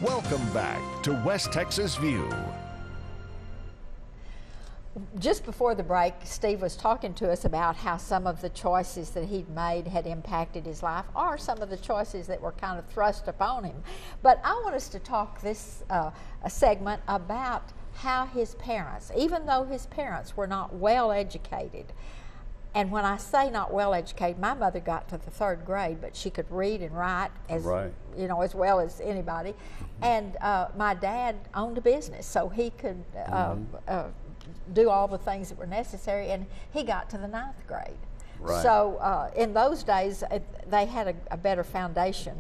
Welcome back to West Texas View. Just before the break, Steve was talking to us about how some of the choices that he'd made had impacted his life, or some of the choices that were kind of thrust upon him. But I want us to talk this a segment about how his parents, even though his parents were not well educated, and when I say not well educated, my mother got to the 3rd grade, but she could read and write as as well as anybody. And my dad owned a business, so he could do all the things that were necessary, and he got to the 9th grade. Right. So in those days, they had a better foundation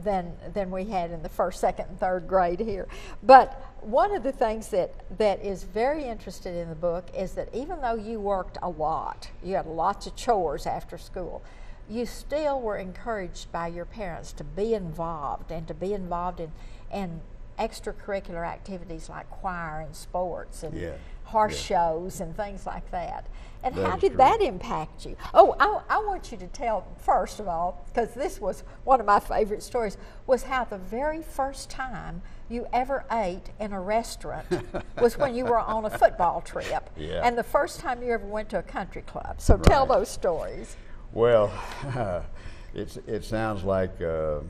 than we had in the 1st, 2nd, and 3rd grade here. But one of the things that is very interesting in the book is that even though you worked a lot, you had lots of chores after school, you still were encouraged by your parents to be involved, and to be involved in extracurricular activities like choir and sports and horse shows and things like that. And how did that impact you? Oh, I want you to tell, first of all, because this was one of my favorite stories, was how the very first time you ever ate in a restaurant was when you were on a football trip. Yeah. And the first time you ever went to a country club. So tell those stories. Well, it sounds like a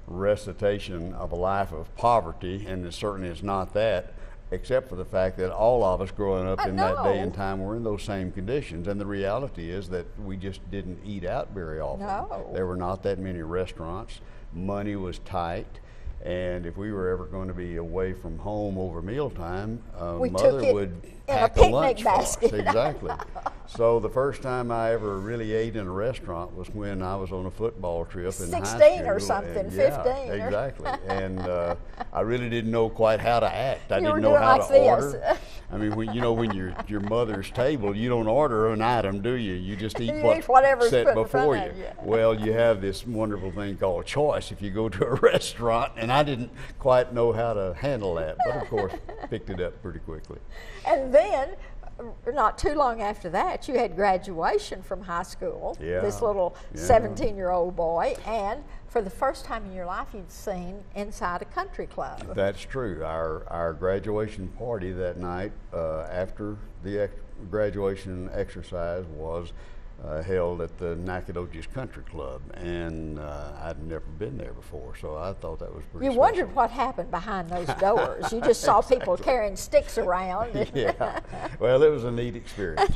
recitation of a life of poverty, and it certainly is not that, except for the fact that all of us growing up in that day and time were in those same conditions. And the reality is that we just didn't eat out very often. No. There were not that many restaurants. Money was tight. And if we were ever going to be away from home over mealtime, Mother would pack a lunch basket. for us. Exactly. So the first time I ever really ate in a restaurant was when I was on a football trip in high school. 16 or something, and 15. Exactly. And I really didn't know quite how to act. I didn't know doing how like to this. order. I mean, when you're at your mother's table, you don't order an item, do you? You just eat what's set before you. Well, you have this wonderful thing called choice if you go to a restaurant, and I didn't quite know how to handle that, but of course picked it up pretty quickly. And then, not too long after that, you had graduation from high school, this little 17-year-old boy, and for the first time in your life you'd seen inside a country club. That's true. Our graduation party that night after the graduation exercise was held at the Nacogdoches Country Club, and I'd never been there before, so I thought that was pretty You special. wondered what happened behind those doors. You just saw people carrying sticks around. Yeah. Well, it was a neat experience.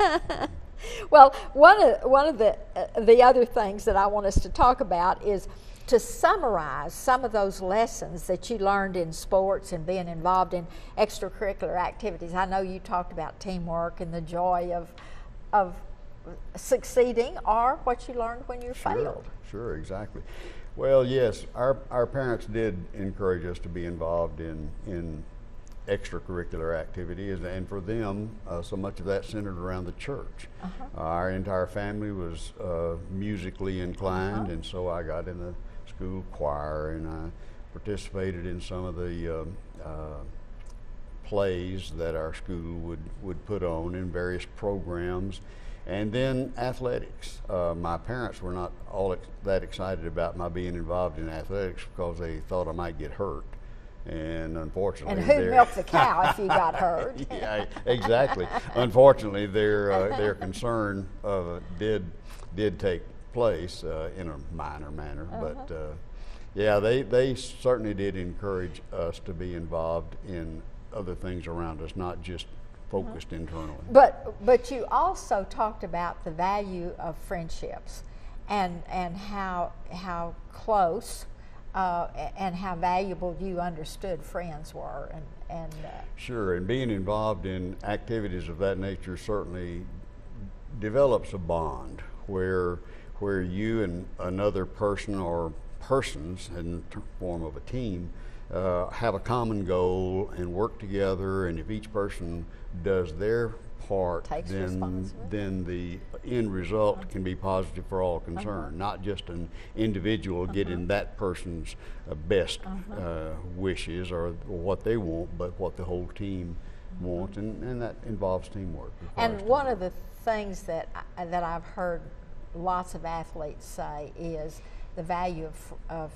Well, one of the other things that I want us to talk about is to summarize some of those lessons that you learned in sports and being involved in extracurricular activities. I know you talked about teamwork and the joy of succeeding, or what you learned when you failed. Sure, exactly. Well, yes, our parents did encourage us to be involved in extracurricular activities, and for them, so much of that centered around the church. Our entire family was musically inclined, and so I got in the school choir, and I participated in some of the plays that our school would put on in various programs. And then athletics. My parents were not all that excited about my being involved in athletics because they thought I might get hurt. And unfortunately, and who'd milk the cow if you got hurt? Yeah, exactly. Unfortunately, their concern did take place in a minor manner, but yeah, they certainly did encourage us to be involved in other things around us, not just focused internally. But you also talked about the value of friendships, and how close and how valuable you understood friends were, and sure, and being involved in activities of that nature certainly develops a bond where you and another person or persons in the form of a team have a common goal and work together, and if each person does their part, then the end result can be positive for all concerned, not just an individual getting that person's best wishes or what they want, but what the whole team wants, and that involves teamwork. And one of the things that I've heard lots of athletes say is the value of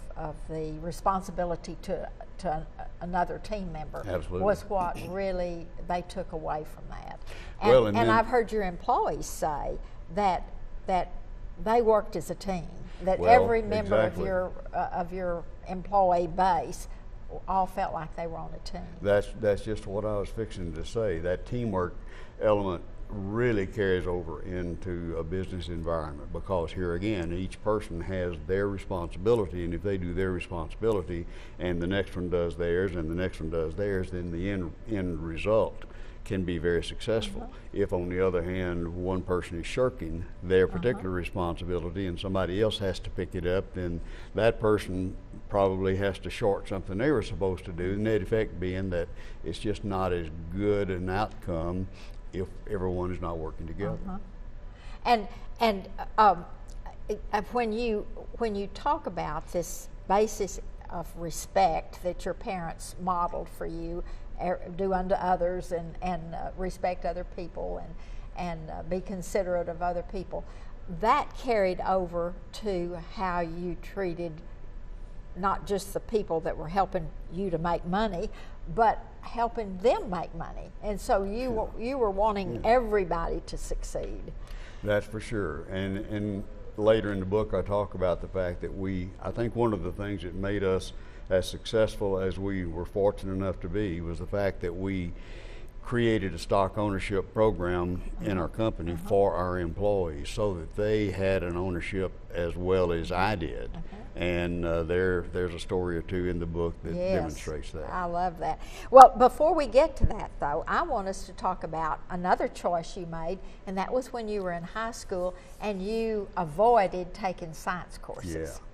the responsibility to another team member. Absolutely. Was what really they took away from that. Well, And, and then- I've heard your employees say that they worked as a team, that Well, every member exactly. of your employee base all felt like they were on a team. That's just what I was fixing to say. That teamwork element really carries over into a business environment, because here again, each person has their responsibility, and if they do their responsibility and the next one does theirs and the next one does theirs, then the end result can be very successful. If on the other hand, one person is shirking their particular responsibility and somebody else has to pick it up, then that person probably has to short something they were supposed to do. The net effect being that it's just not as good an outcome if everyone is not working together. And when you talk about this basis of respect that your parents modeled for you, do unto others and respect other people and be considerate of other people, that carried over to how you treated not just the people that were helping you to make money, but helping them make money. And so you were wanting everybody to succeed. That's for sure. And later in the book, I talk about the fact that I think one of the things that made us as successful as we were fortunate enough to be was the fact that we created a stock ownership program in our company for our employees, so that they had an ownership as well as I did. And there's a story or two in the book that demonstrates that. I love that. Well, before we get to that, though, I want us to talk about another choice you made, and that was when you were in high school and you avoided taking science courses. Yeah.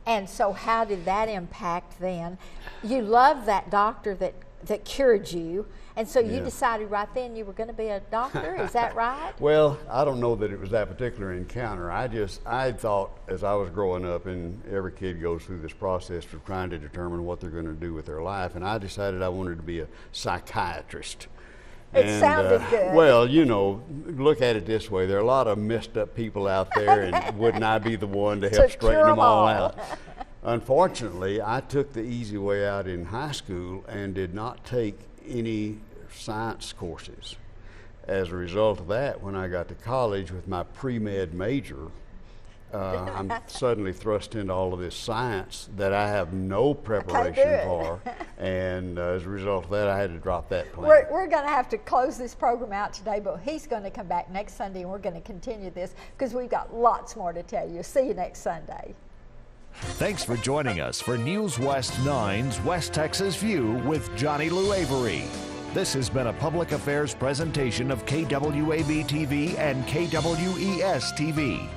And so how did that impact then? You loved that doctor that cured you, and so you decided right then you were going to be a doctor. Is that right? Well, I don't know that it was that particular encounter. I thought as I was growing up, and every kid goes through this process of trying to determine what they're going to do with their life, and I decided I wanted to be a psychiatrist. It sounded good. Well, look at it this way. There are a lot of messed up people out there, and wouldn't I be the one to help straighten cure them all all. out? Unfortunately, I took the easy way out in high school and did not take any science courses. As a result of that, when I got to college with my pre-med major, I'm suddenly thrust into all of this science that I have no preparation for, and as a result of that, I had to drop that plan. We're going to have to close this program out today, but he's going to come back next Sunday, and we're going to continue this because we've got lots more to tell you. See you next Sunday. Thanks for joining us for News West 9's West Texas View with Johnny Lou Avery. This has been a public affairs presentation of KWAB-TV and KWES-TV.